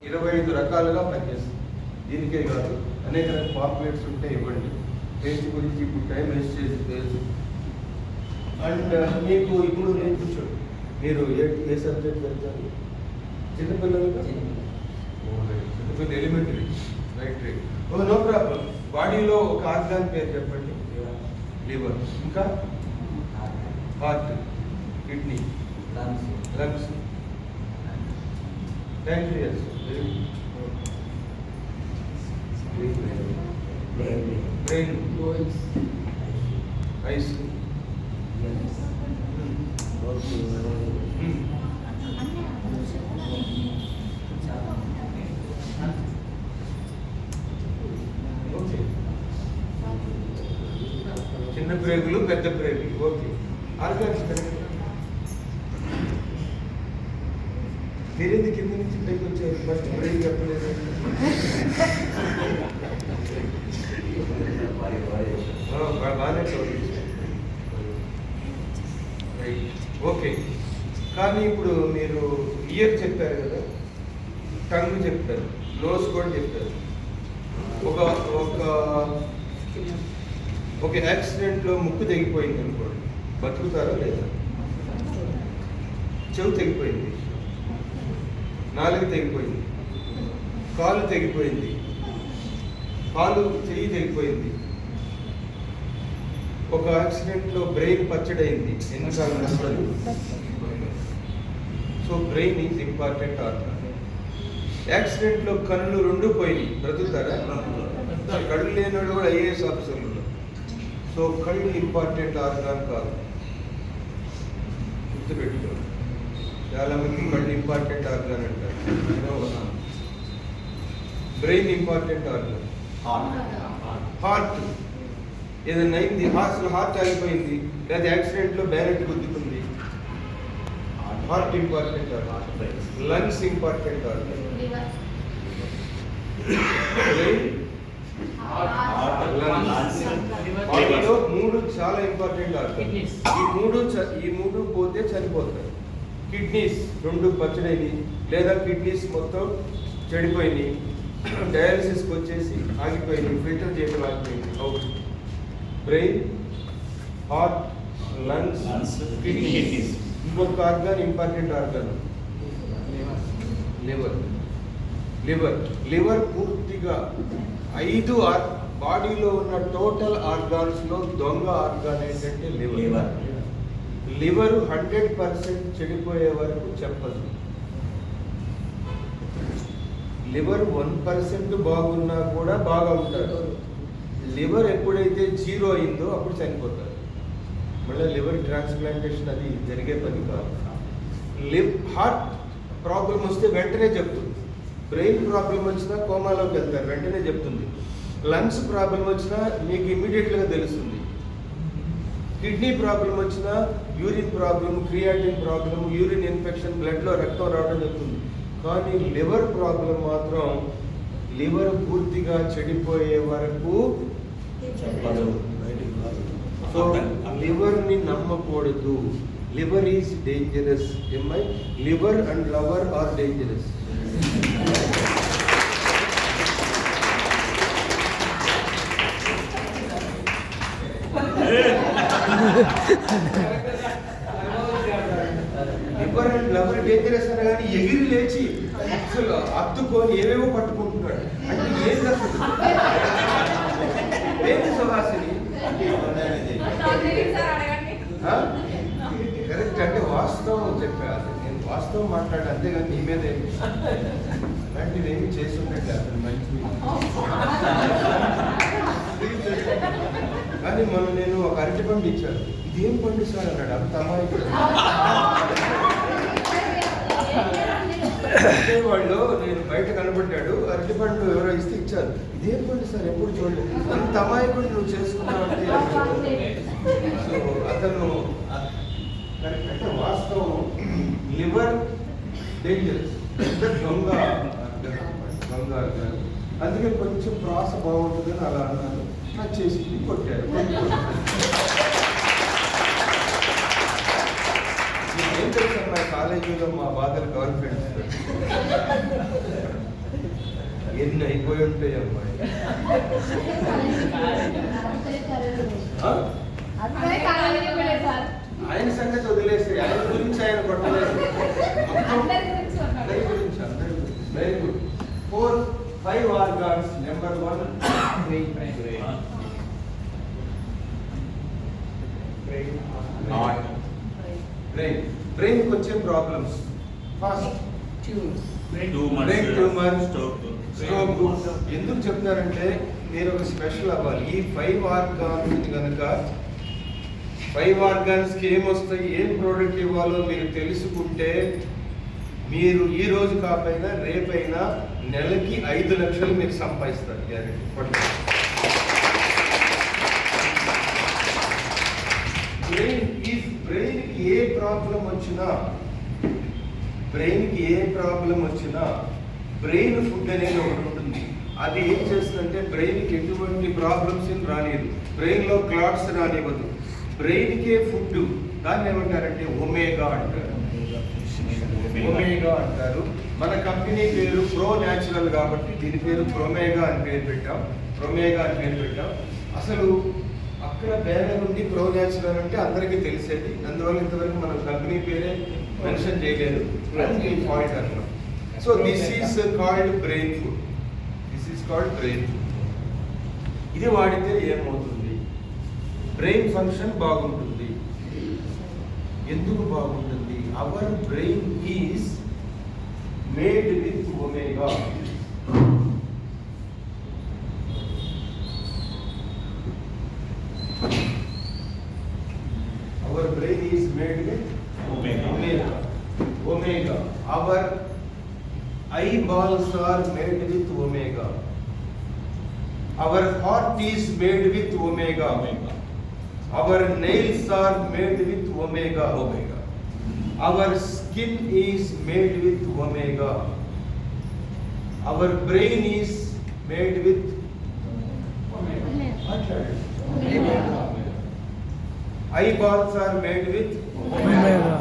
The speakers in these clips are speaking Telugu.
25 రకాలుగా పనిచేస్తుంది. దీనికే కాదు, అనేక రకాల పాంప్లెట్స్ ఉంటే ఇవ్వండి. టేస్ట్ గురించి ఇప్పుడు టైం వేస్ట్ చేసి తెలుసు. అండ్ మీకు ఇప్పుడు నేను కూర్చోండి. మీరు ఏ సబ్జెక్ట్ వెళ్తారు? చిన్నపిల్లలుగా చిన్నపిల్లలు elementary, right right. No problem. బాడీలో ఒక ఆర్గాన్ పేరు చెప్పండి. లివర్, ఇంకా heart, kidney, lungs, pancreas, brain, eyes, చిన్న ప్రేగులు, పెద్ద ప్రేగులు. ఓకే. ఆర్గాన్స్ మీరేంది కింద నుంచి పైకి వచ్చారు? ఫస్ట్ బ్రెయిన్ చెప్పలేదు. బాగానే ఓకే. కానీ ఇప్పుడు మీరు ఇయర్ చెప్పారు కదా, టంగ్ చెప్తారు, నోస్ కూడా చెప్తారు. ఒక యాక్సిడెంట్లో ముక్కు తెగిపోయింది అనుకోండి, బతుకుతారా లేదా? చెవు తెగిపోయింది, నాలుగు తెగిపోయింది, కాలు తెగిపోయింది, చెయ్యి తెగిపోయింది. ఒక యాక్సిడెంట్లో బ్రెయిన్ పచ్చడైంది, ఎన్నిసార్లు నష్టపడి. So brain is important organ. యాక్సిడెంట్లో కళ్ళు రెండు పోయినాయి, బ్రతుకుతారా? కళ్ళు లేనివాడు కూడా ఐఏఎస్ ఆఫీసర్లు ఉన్నారు. సో కళ్ళు ఇంపార్టెంట్ ఆర్గాన్ కాదు, గుర్తుపెట్టుకోండి. చాలా మంది కళ్ళు ఇంపార్టెంట్ ఆర్గాన్ అంటారు. Brain important organ. హార్ట్ ఏదైనా అయింది, అసలు హార్ట్ ఆగిపోయింది, లేదా యాక్సిడెంట్లో బ్యాలెట్ గుద్దుకుంది, heart important organ. Lungs important organ. బాడీలో 3 చాలా ఇంపార్టెంట్ ఆర్గాన్. ఈ మూడు పోతే చనిపోతారు. కిడ్నీస్ 2 పచ్చడైనవి, లేదా కిడ్నీస్ మొత్తం చెడిపోయినాయి, డయాలసిస్కి వచ్చేసి ఆగిపోయినాయి, ఫిల్టర్ చేయడం ఆగిపోయింది, out. Brain, heart, lungs, kidneys. ఇంకొక ఆర్గాన్ ఇంపార్టెంట్ ఆర్గాన్ లివర్ పూర్తిగా 5 బాడీలో ఉన్న టోటల్ ఆర్గాన్స్లో దొంగ ఆర్గాన్ ఏంటంటే లివర్ 100% చెడిపోయే వరకు చెప్పదు. లివర్ 1% బాగున్నా కూడా బాగా ఉంటారు. లివర్ ఎప్పుడైతే 0 అయిందో అప్పుడు చనిపోతారు. మళ్ళీ లివర్ ట్రాన్స్ప్లాంటేషన్ అది జరిగే పని కాదు. హార్ట్ ప్రాబ్లం వస్తే వెంటనే చెప్తుంది. బ్రెయిన్ ప్రాబ్లం వచ్చినా కోమాలోకి వెళ్తారు, వెంటనే చెప్తుంది. లంగ్స్ ప్రాబ్లం వచ్చినా మీకు ఇమ్మీడియట్గా తెలుస్తుంది. కిడ్నీ ప్రాబ్లం వచ్చినా, urine problem, creatine problem, urine infection, బ్లడ్లో రక్తం రావడం చెప్తుంది. కానీ లివర్ ప్రాబ్లం మాత్రం లివర్ పూర్తిగా చెడిపోయే వరకు చెప్పదు. సో లివర్ని నమ్మకూడదు. Liver is dangerous. Liver and lover are dangerous. Liver and lover dangerous అని కానీ ఎగిరి లేచి అసలు అద్దుకొని ఏవేవో పట్టుకుంటున్నాడు అంటే ఏం అసలు ఏంటి సుహాసిని? కరెక్ట్. అంటే వాస్తవం చెప్పాను, నేను వాస్తవం మాట్లాడాను, అంతేగాని నీ మీద అలాంటివి ఏమి చేస్తుంటే అతను మంచి. కానీ మనం నేను ఒక అరటి పండు ఇచ్చాను, ఇదేం పండు సార్ అన్నాడు. అంత అమాయకుడు. అంటే వాళ్ళు నేను బయట కనబడ్డాడు, అరటి పండు ఎవరో ఇస్తే ఇచ్చారు. ఇదేం పండు సార్, ఎప్పుడు చూడలేదు. అంత అమాయకుడు నువ్వు చేసుకున్నావు అంటే. సో అతను కరెక్ట్. అంటే వాస్తవం లివర్ డేంజరస్, దొంగ. అందుకే కొంచెం ప్రాస బాగుంటుందని అలా అన్నాను. చేసి కొట్టారు. ఏం తెలుసా, మా కాలేజీలో మా బాధలు గర్ల్ ఫ్రెండ్స్ ఎన్ని అయిపోయి ఉంటాయి అమ్మాయి. ఆయన సంగతి వదిలేసి ఆయన గురించి ఆయన కొట్టలేదు. అందరి గురించి very good. 5 organs. Number 1 brain కి వచ్చే problems first brain tumour, stroke. ఎందుకు చెప్తారంటే మీరు ఒక స్పెషల్ అవ్వాలి. ఈ 5 organs కనుక 5 organs కి ఏమొస్తాయి, ఏం ప్రోడక్ట్ ఇవ్వాలో మీరు తెలుసుకుంటే మీరు ఈ రోజు కాకపోయినా రేపైనా నెలకి 5 లక్షలు మీరు సంపాదిస్తారు గ్యారెంటీ. బ్రెయిన్కి ఏ ప్రాబ్లం వచ్చినా బ్రెయిన్ ఫుడ్ అనేది ఒకటి ఉంటుంది. అది ఏం చేస్తుందంటే బ్రెయిన్కి ఎటువంటి ప్రాబ్లమ్స్ రానియదు, బ్రెయిన్లో క్లాట్స్ రానివ్వదు. బ్రెయిన్కే ఫుడ్. దాన్ని ఏమంటారంటే ఒమేగా అంటారు. ఒమేగా అంటారు. మన కంపెనీ పేరు ప్రో న్యాచురల్ కాబట్టి దీని పేరు ప్రొమేగా అని పేరు పెట్టాం. అసలు అక్కడ బ్యానర్ నుండి ప్రో న్యాచురల్ అంటే అందరికీ తెలిసేది, అందువల్ల ఇంతవరకు మన కంపెనీ పేరే మెన్షన్ చేయలేదు. పాయింట్ అన్నాం. So this is called brain food. ఇది వాడితే ఏమవుతుంది? బ్రెయిన్ ఫంక్షన్ బాగుంటుంది. ఎందుకు బాగుంటుంది? Our brain is made with omega. Our brain is made with omega. Our eyeballs are made with omega. Our heart is made with omega. Our nails are made with omega. Our skin is made with omega. Our brain is made with omega. Eyeballs are made with omega.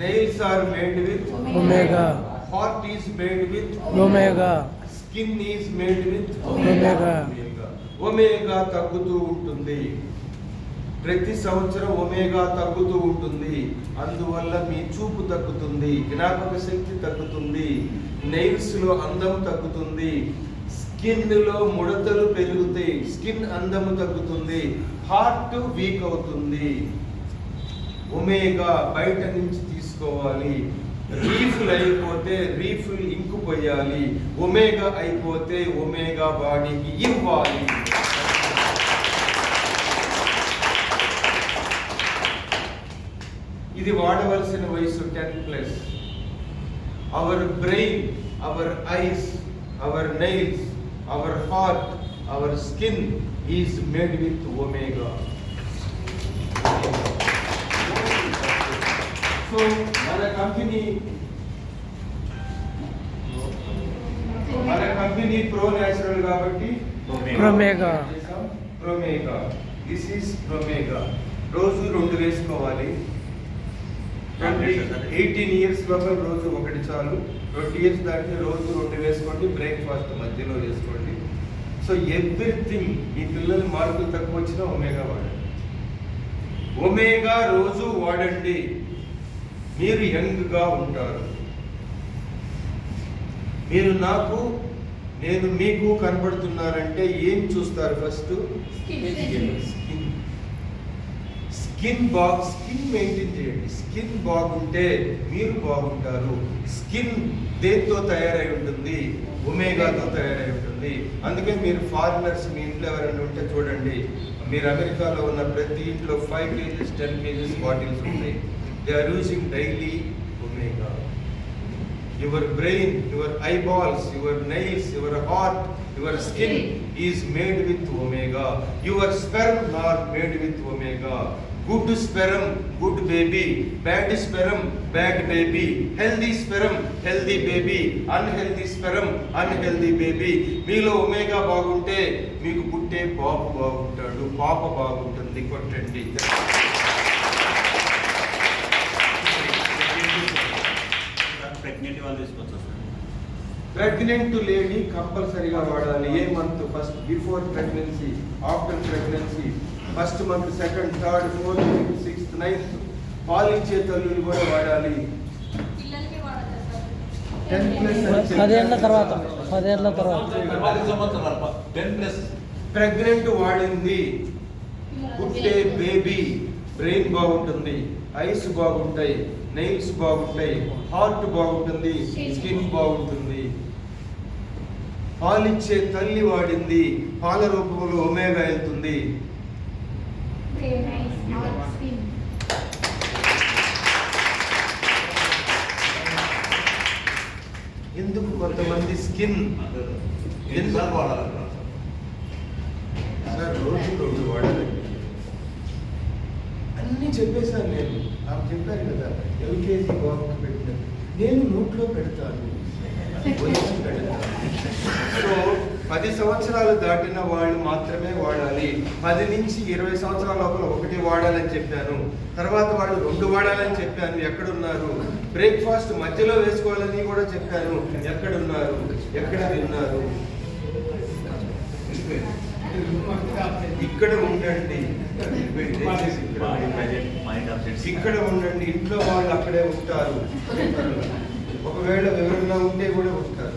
Nails are made with omega. Heart is made with omega. Skin is made with omega. Omega తగ్గుతూ ఉంటుంది. ప్రతి సంవత్సరం ఒమేగా తగ్గుతూ ఉంటుంది. అందువల్ల మీ చూపు తగ్గుతుంది, జ్ఞాపక శక్తి తగ్గుతుంది, నెయిల్స్ లో అందం తగ్గుతుంది, స్కిన్ లో ముడతలు పెరుగుతాయి, స్కిన్ అందము తగ్గుతుంది, హార్ట్ వీక్ అవుతుంది. ఒమేగా బయట నుంచి తీసుకోవాలి. రీఫిల్ అయిపోతే రీఫిల్ ఇంకు పోయాలి. ఒమేగా అయిపోతే ఒమేగా బాడీకి ఇవ్వాలి. ఇది వాడవలసిన వయసు 10+. Our brain, our eyes, our nails, our heart, our skin is made with omega. So మన కంపెనీ ప్రో న్యాచురల్ కాబట్టి ప్రొమేగా. This is ప్రొమేగా. రోజు 2 వేసుకోవాలి. 18 years లోపల రోజు 1 చాలు. 20 years దాటితే రోజు 2 వేసుకోండి. బ్రేక్ఫాస్ట్ మధ్యలో వేసుకోండి. So everything. ఈ పిల్లలు మార్కులు తక్కువ వచ్చినా ఒమేగా వాడండి. ఒమేగా రోజు వాడండి. మీరు యంగ్గా ఉంటారు. నేను మీకు కనబడుతున్నారంటే ఏం చూస్తారు? ఫస్ట్ స్కిన్ మెయింటైన్ చేయండి. స్కిన్ బాగుంటే మీరు బాగుంటారు. స్కిన్ దేంతో తయారై ఉంటుంది? ఒమేగాతో తయారై ఉంటుంది. అందుకే మీరు ఫారినర్స్ మీ ఇంట్లో ఎవరైనా ఉంటే చూడండి, మీరు అమెరికాలో ఉన్న ప్రతి ఇంట్లో 5 kgs 10 kgs బాటిల్స్ ఉంటాయి. They are using daily omega. Your brain, your eyeballs, your nails, your heart, your skin is made with omega. Your sperm are made with omega. Good sperm, good baby. Bad sperm, bad baby. Healthy sperm, healthy baby. Unhealthy sperm, unhealthy baby. మీలో ఒమేగా బాగుంటే మీకు పుట్టే బాబు బాగుంటాడు, పాప బాగుంటుంది. కొట్టండి. ప్రెగ్నెంట్ లేడీ కంపల్సరీగా వాడాలి. ఏ month? First before pregnancy, after pregnancy, first month, second, third, fourth, fifth, sixth, ninth. పాలిచ్చే తల్లులు కూడా వాడాలి. 10 ఏళ్ళ తర్వాత 10+ ప్రెగ్నెంట్ వాడింది, పుట్టే బేబీ బ్రెయిన్ బాగుంటుంది, ఐస్ బాగుంటాయి, నెయిల్స్ బాగుంటాయి, హార్ట్ బాగుంటుంది, స్కిన్ బాగుంటుంది. పాలిచ్చే తల్లి వాడింది, పాల రూపంలో ఒమేగా వెళ్తుంది. ఎందుకు కొంతమంది స్కిన్ ఎన్నిసార్లు వాడాలంటారు సార్? రోజు 2 వాడాలండి. అన్నీ చెప్పేశాను నేను. నాకు చెప్పాను కదా, ఎల్కేజీ బాబుకి పెట్టిన నేను నోట్లో పెడతాను, వచ్చి పెడతాను. సో 10 సంవత్సరాలు దాటిన వాళ్ళు మాత్రమే వాడాలి. 10 నుంచి 20 సంవత్సరాల లోపల 1 వాడాలని చెప్పాను. తర్వాత వాళ్ళు 2 వాడాలని చెప్పాను. ఎక్కడున్నారు? బ్రేక్ఫాస్ట్ మధ్యలో వేసుకోవాలని కూడా చెప్పాను. ఎక్కడున్నారు? ఎక్కడ తిన్నారు? ఇక్కడ ఉండండి, ఇక్కడ ఉండండి. ఇంట్లో వాళ్ళు అక్కడే ఉంటారు. ఒకవేళ వివరంగా ఉంటే కూడా ఉంటారు.